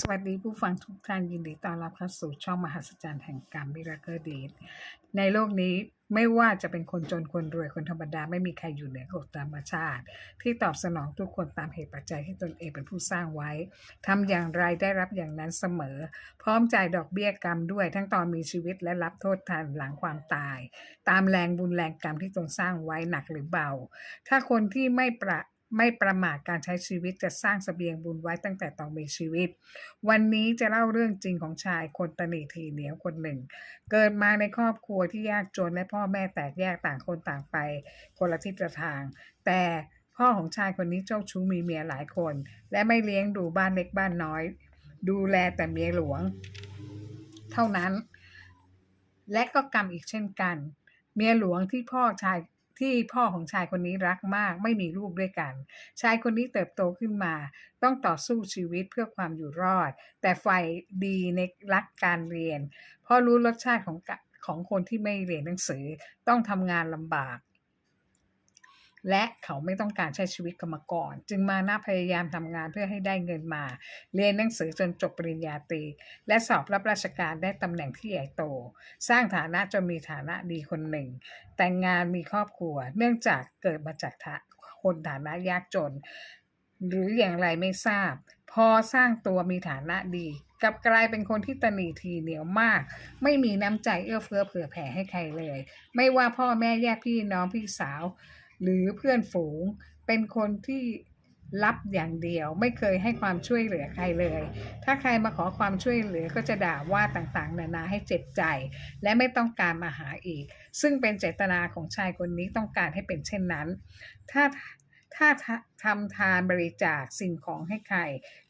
สวัสดีผู้ฟังทุกท่านยินดีต้อนรับเข้าสู่ช่องมหัศจรรย์แห่งกรรม Miracle Deed ในโลกนี้ไม่ว่าจะเป็นคนจนคนรวยคนธรรมดาไม่มีใครอยู่เหนือกฎธรรมชาติที่ตอบสนองทุกคนตามเหตุปัจจัยที่ตนเองเป็นผู้สร้างไว้ทำอย่างไรได้รับอย่างนั้นเสมอพร้อมจ่ายดอกเบี้ยกรรมด้วยทั้งตอนมีชีวิตและรับโทษทันหลังความตายตามแรงบุญแรงกรรมที่ตนสร้างไว้หนักหรือเบาถ้าคนที่ไม่ประมาทการใช้ชีวิตจะสร้างเสบียงบุญไว้ตั้งแต่ตอนมีชีวิตวันนี้จะเล่าเรื่องจริงของชายคนตนีทีเหนียวคนหนึ่งเกิดมาในครอบครัวที่ยากจนและพ่อแม่แตกแยกต่างคนต่างไปคนละทิศละทางแต่พ่อของชายคนนี้เจ้าชู้มีเมียหลายคนและไม่เลี้ยงดูบ้านเล็กบ้านน้อยดูแลแต่เมียหลวงเท่านั้นและก็กรรมอีกเช่นกันเมียหลวงที่พ่อของชายคนนี้รักมากไม่มีลูกด้วยกันชายคนนี้เติบโตขึ้นมาต้องต่อสู้ชีวิตเพื่อความอยู่รอดแต่ใฝ่ดีในรักการเรียนเพราะรู้รสชาติของคนที่ไม่เรียนหนังสือต้องทำงานลำบากและเขาไม่ต้องการใช้ชีวิตกรรมกรจึงมานะพยายามทำงานเพื่อให้ได้เงินมาเรียนหนังสือจนจบปริญญาตรีและสอบรับราชการได้ตำแหน่งที่ใหญ่โตสร้างฐานะจนมีฐานะดีคนหนึ่งแต่งงานมีครอบครัวเนื่องจากเกิดมาจากคนฐานะยากจนหรืออย่างไรไม่ทราบพอสร้างตัวมีฐานะดีกลับกลายเป็นคนที่ตนีทีเหนียวมากไม่มีน้ำใจเอื้อเฟื้อเผื่อแผ่ให้ใครเลยไม่ว่าพ่อแม่ญาติพี่น้องพี่สาวหรือเพื่อนฝูงเป็นคนที่รับอย่างเดียวไม่เคยให้ความช่วยเหลือใครเลยถ้าใครมาขอความช่วยเหลือก็จะด่าว่าต่างๆนานาให้เจ็บใจและไม่ต้องการมาหาอีกซึ่งเป็นเจตนาของชายคนนี้ต้องการให้เป็นเช่นนั้นถ้าถ้าทำทานบริจาคสิ่งของให้ใคร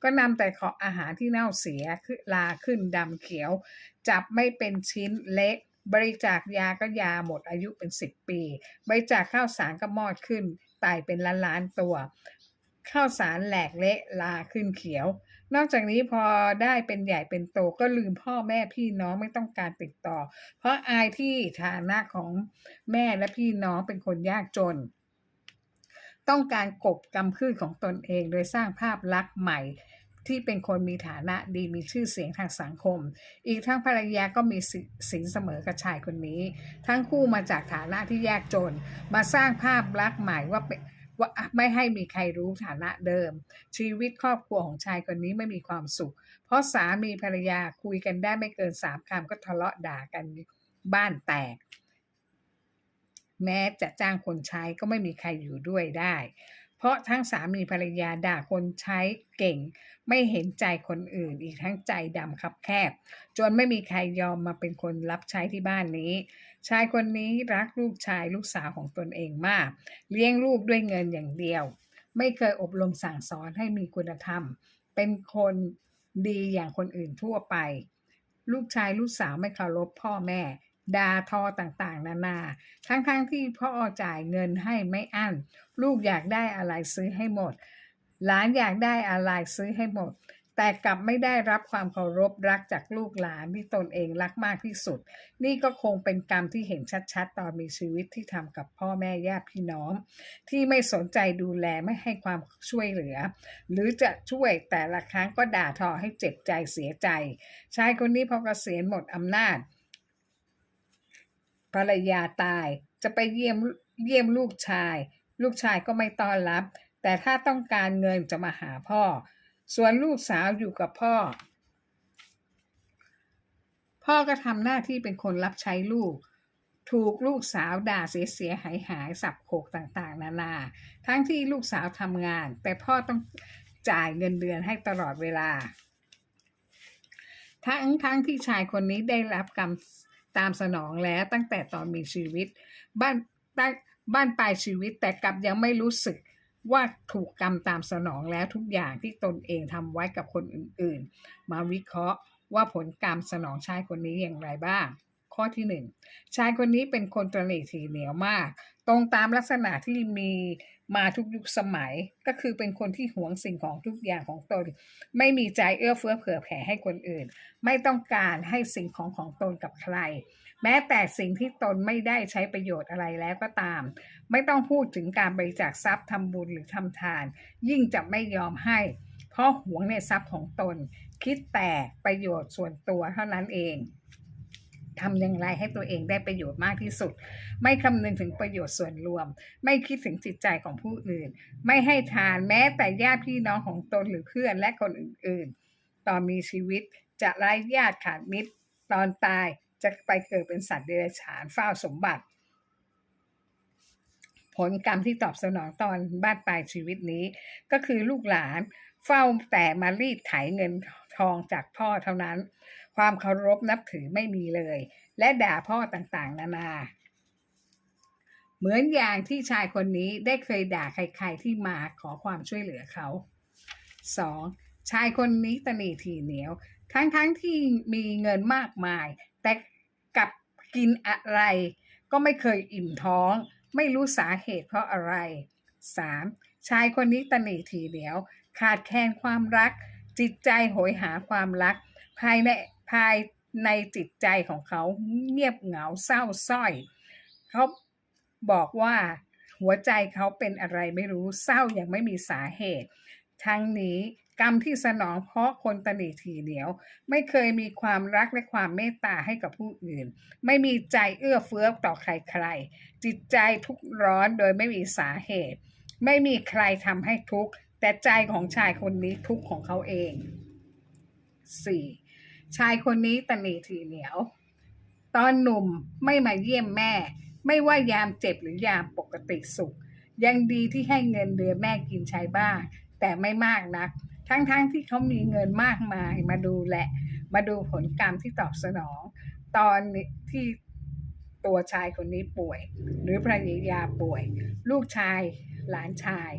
ก็นำแต่ของอาหารที่เน่าเสียคือลาขึ้นดำเขียวจับไม่เป็นชิ้นเล็กบริจาคยาก็ยาหมดอายุเป็น10 ปีบริจาคข้าวสารก็มอดขึ้นตายเป็นล้านๆตัวข้าวสารแหลกเละลาขึ้นเขียวนอกจากนี้พอได้เป็นใหญ่เป็นโตก็ลืมพ่อแม่พี่น้องไม่ต้องการติดต่อเพราะอายที่ฐานะของแม่และพี่น้องเป็นคนยากจนต้องการกบกำพืชของตนเองโดยสร้างภาพลักษณ์ใหม่ที่เป็นคนมีฐานะดีมีชื่อเสียงทางสังคมอีกทั้งภรรยาก็มีสินเสมอกับชายคนนี้ทั้งคู่มาจากฐานะที่ยากจนมาสร้างภาพลักษณ์ใหม่ว่าไม่ให้มีใครรู้ฐานะเดิมชีวิตครอบครัวของชายคนนี้ไม่มีความสุขเพราะสามีภรรยาคุยกันได้ไม่เกิน3 คำก็ทะเลาะด่ากันบ้านแตกแม้จะจ้างคนใช้ก็ไม่มีใครอยู่ด้วยได้เพราะทั้งสามีภรรยาด่าคนใช้เก่งไม่เห็นใจคนอื่นอีกทั้งใจดำคับแคบจนไม่มีใครยอมมาเป็นคนรับใช้ที่บ้านนี้ชายคนนี้รักลูกชายลูกสาวของตนเองมากเลี้ยงลูกด้วยเงินอย่างเดียวไม่เคยอบรมสั่งสอนให้มีคุณธรรมเป็นคนดีอย่างคนอื่นทั่วไปลูกชายลูกสาวไม่เคารพพ่อแม่ด่าทอต่างๆนานาทั้งที่พ่อจ่ายเงินให้ไม่อั้นลูกอยากได้อะไรซื้อให้หมดหลานอยากได้อะไรซื้อให้หมดแต่กลับไม่ได้รับความเคารพรักจากลูกหลานที่ตนเองรักมากที่สุดนี่ก็คงเป็นกรรมที่เห็นชัดๆตอนมีชีวิตที่ทำกับพ่อแม่ญาติพี่น้องที่ไม่สนใจดูแลไม่ให้ความช่วยเหลือหรือจะช่วยแต่ละครั้งก็ด่าทอให้เจ็บใจเสียใจชายคนนี้พอเกษียณหมดอำนาจภรรยาตายจะไปเยี่ยมลูกชายลูกชายก็ไม่ต้อนรับแต่ถ้าต้องการเงินจะมาหาพ่อส่วนลูกสาวอยู่กับพ่อก็ทำหน้าที่เป็นคนรับใช้ลูกถูกลูกสาวด่าเสียหายสับโขกต่างๆนานาทั้งที่ลูกสาวทำงานแต่พ่อต้องจ่ายเงินเดือนให้ตลอดเวลาทั้งที่ชายคนนี้ได้รับกรรมตามสนองแล้วตั้งแต่ตอนมีชีวิตบ้านบ้านบ้านปลายชีวิตแต่กลับยังไม่รู้สึกว่าถูกกรรมตามสนองแล้วทุกอย่างที่ตนเองทำไว้กับคนอื่นๆมาวิเคราะห์ว่าผลกรรมสนองชายคนนี้อย่างไรบ้างข้อที่1ชายคนนี้เป็นคนตระหนี่ทีเหนียวมากตรงตามลักษณะที่มีมาทุกยุคสมัยก็คือเป็นคนที่หวงสิ่งของทุกอย่างของตนไม่มีใจเอื้อเฟื้อเผื่อแผ่ให้คนอื่นไม่ต้องการให้สิ่งของตนกับใครแม้แต่สิ่งที่ตนไม่ได้ใช้ประโยชน์อะไรแล้วก็ตามไม่ต้องพูดถึงการบริจาคทรัพย์ทำบุญหรือทำทานยิ่งจะไม่ยอมให้ เพราะหวงในทรัพย์ของตนคิดแต่ประโยชน์ส่วนตัวเท่านั้นเองทำอย่างไรให้ตัวเองได้ประโยชน์มากที่สุดไม่คำนึงถึงประโยชน์ส่วนรวมไม่คิดถึงจิตใจของผู้อื่นไม่ให้ทานแม้แต่ญาติพี่น้องของตนหรือเพื่อนและคนอื่นๆตอนมีชีวิตจะไร้ญาติขาดมิตรตอนตายจะไปเกิดเป็นสัตว์เดรัจฉานเฝ้าสมบัติผลกรรมที่ตอบสนองตอนบ้านปลายชีวิตนี้ก็คือลูกหลานเฝ้าแต่มารีดไถเงินทองจากพ่อเท่านั้นความเคารพนับถือไม่มีเลยและด่าพ่อต่างๆนานาเหมือนอย่างที่ชายคนนี้ได้เคยด่าใครๆที่มาขอความช่วยเหลือเขา 2. ชายคนนี้ตนีทีเหนียวทั้งที่มีเงินมากมายแต่กลับกินอะไรก็ไม่เคยอิ่มท้องไม่รู้สาเหตุเพราะอะไร 3. ชายคนนี้ตนีทีเหนียวขาดแคลนความรักจิตใจโหยหาความรักภายในจิตใจของเขาเงียบเหงาเศร้าส้อยเขาบอกว่าหัวใจเขาเป็นอะไรไม่รู้เศร้าอย่างไม่มีสาเหตุทั้งนี้กรรมที่สนองเพราะคนตนีทีเหนียวไม่เคยมีความรักและความเมตตาให้กับผู้อื่นไม่มีใจเอื้อเฟื้อต่อใครๆจิตใจทุกข์ร้อนโดยไม่มีสาเหตุไม่มีใครทำให้ทุกข์แต่ใจของชายคนนี้ทุกข์ของเขาเอง 4. ชายคนนี้ตนีทีเหนียวตอนหนุ่มไม่มาเยี่ยมแม่ไม่ว่ายามเจ็บหรือยามปกติสุขยังดีที่ให้เงินเดือนแม่กินใช้บ้างแต่ไม่มากนักทั้งที่เขามีเงินมากมายมาดูผลกรรมที่ตอบสนองตอนที่ตัวชายคนนี้ป่วยหรือภรรยาป่วยลูกชายหลานชาย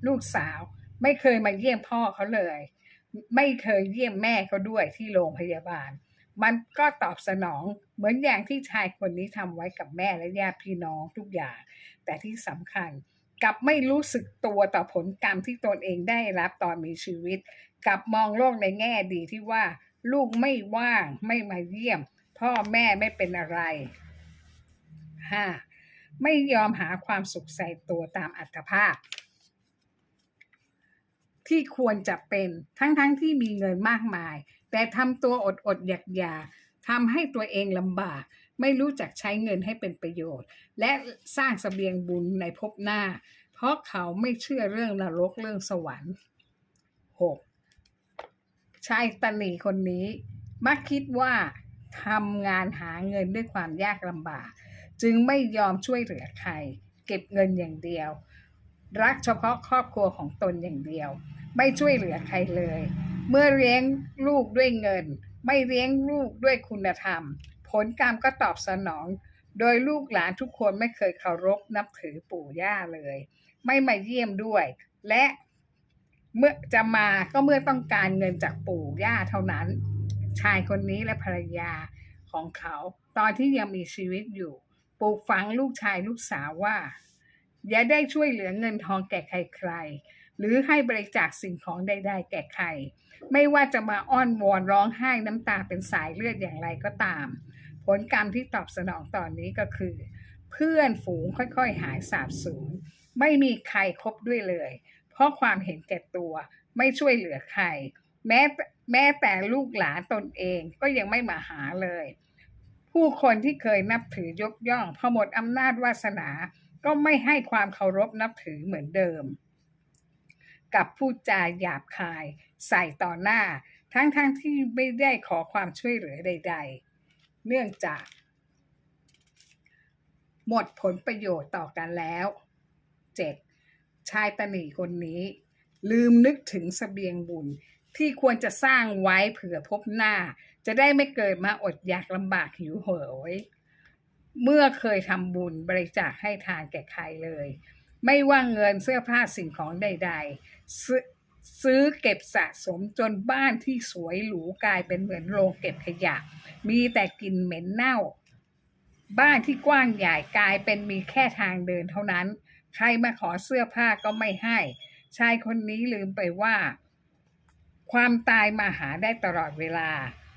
ลูกสาวไม่เคยมาเยี่ยมพ่อเขาเลยไม่เคยเยี่ยมแม่เขาด้วยที่โรงพยาบาลมันก็ตอบสนองเหมือนอย่างที่ชายคนนี้ทำไว้กับแม่และญาติพี่น้องทุกอย่างแต่ที่สำคัญกลับไม่รู้สึกตัวต่อผลกรรมที่ตนเองได้รับตอนมีชีวิตกลับมองโลกในแง่ดีที่ว่าลูกไม่ว่างไม่มาเยี่ยมพ่อแม่ไม่เป็นอะไร 5. ไม่ยอมหาความสุขใส่ตัวตามอัตภาพที่ควรจะเป็นทั้งที่มีเงินมากมายแต่ทำตัวอดอยากทำให้ตัวเองลำบากไม่รู้จักใช้เงินให้เป็นประโยชน์และสร้างเสบียงบุญในภพหน้าเพราะเขาไม่เชื่อเรื่องนรกเรื่องสวรรค์ 6. ชายตนีคนนี้มักคิดว่าทำงานหาเงินด้วยความยากลำบากจึงไม่ยอมช่วยเหลือใครเก็บเงินอย่างเดียวรักเฉพาะครอบครัวของตนอย่างเดียวไม่ช่วยเหลือใครเลยเมื่อเลี้ยงลูกด้วยเงินไม่เลี้ยงลูกด้วยคุณธรรมผลกรรมก็ตอบสนองโดยลูกหลานทุกคนไม่เคยเคารพนับถือปู่ย่าเลยไม่มาเยี่ยมด้วยและเมื่อจะมาก็เมื่อต้องการเงินจากปู่ย่าเท่านั้นชายคนนี้และภรรยาของเขาตอนที่ยังมีชีวิตอยู่ปลูกฝังลูกชายลูกสาวว่าอย่าได้ช่วยเหลือเงินทองแก่ใครๆหรือให้บริจาคสิ่งของใดๆแก่ใครไม่ว่าจะมาอ้อนวอนร้องไห้น้ำตาเป็นสายเลือดอย่างไรก็ตามผลกรรมที่ตอบสนองตอนนี้ก็คือเพื่อนฝูงค่อยๆหายสาบสูญไม่มีใครคบด้วยเลยเพราะความเห็นแก่ตัวไม่ช่วยเหลือใครแม้แต่ลูกหลานตนเองก็ยังไม่มาหาเลยผู้คนที่เคยนับถือยกย่องพอหมดอำนาจวาสนาก็ไม่ให้ความเคารพนับถือเหมือนเดิมกับพูดจาหยาบคายใส่ต่อหน้าทั้งที่ไม่ได้ขอความช่วยเหลือใดๆเนื่องจากหมดผลประโยชน์ต่อกันแล้ว 7. ชายตนีคนนี้ลืมนึกถึงเสบียงบุญที่ควรจะสร้างไว้เผื่อพบหน้าจะได้ไม่เกิดมาอดอยากลำบากหิวโหยเมื่อเคยทำบุญบริจาคให้ทานแก่ใครเลยไม่ว่าเงินเสื้อผ้าสิ่งของใดๆซื้อเก็บสะสมจนบ้านที่สวยหรูกลายเป็นเหมือนโรงเก็บขยะมีแต่กลิ่นเหม็นเน่าบ้านที่กว้างใหญ่กลายเป็นมีแค่ทางเดินเท่านั้นใครมาขอเสื้อผ้าก็ไม่ให้ชายคนนี้ลืมไปว่าความตายมาหาได้ตลอดเวลา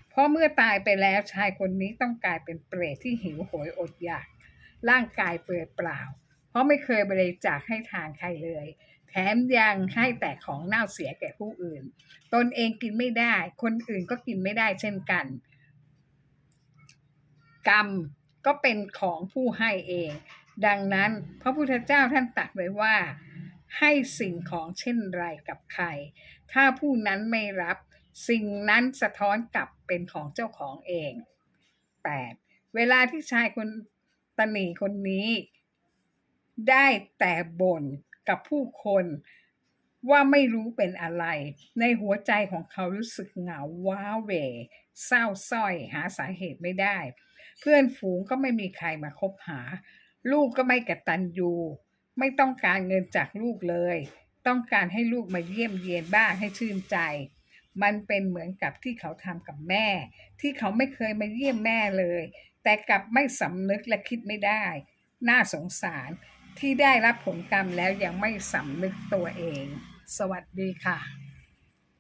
เพราะเมื่อตายไปแล้วชายคนนี้ต้องกลายเป็นเปรตที่หิวโหยอดอยากร่างกายเปลือยเปล่าเพราะไม่เคยบริจาคให้ทานใครเลย แถมยังให้แต่ของเน่าเสียแก่ผู้อื่นตนเองกินไม่ได้คนอื่นก็กินไม่ได้เช่นกันกรรมก็เป็นของผู้ให้เองดังนั้นพระพุทธเจ้าท่านตรัสไว้ว่าให้สิ่งของเช่นไรกับใครถ้าผู้นั้นไม่รับสิ่งนั้นสะท้อนกลับเป็นของเจ้าของเอง 8. เวลาที่ชายคนตนีคนนี้ได้แต่บ่นกับผู้คนว่าไม่รู้เป็นอะไรในหัวใจของเขารู้สึกเหงาว้าเหวเศร้าส้อยหาสาเหตุไม่ได้เพื่อนฝูงก็ไม่มีใครมาคบหาลูกก็ไม่กตัญญูไม่ต้องการเงินจากลูกเลยต้องการให้ลูกมาเยี่ยมเยียนบ้างให้ชื่นใจมันเป็นเหมือนกับที่เขาทำกับแม่ที่เขาไม่เคยมาเยี่ยมแม่เลยแต่กลับไม่สำนึกและคิดไม่ได้น่าสงสารที่ได้รับผลกรรมแล้วยังไม่สำนึกตัวเองสวัสดีค่ะ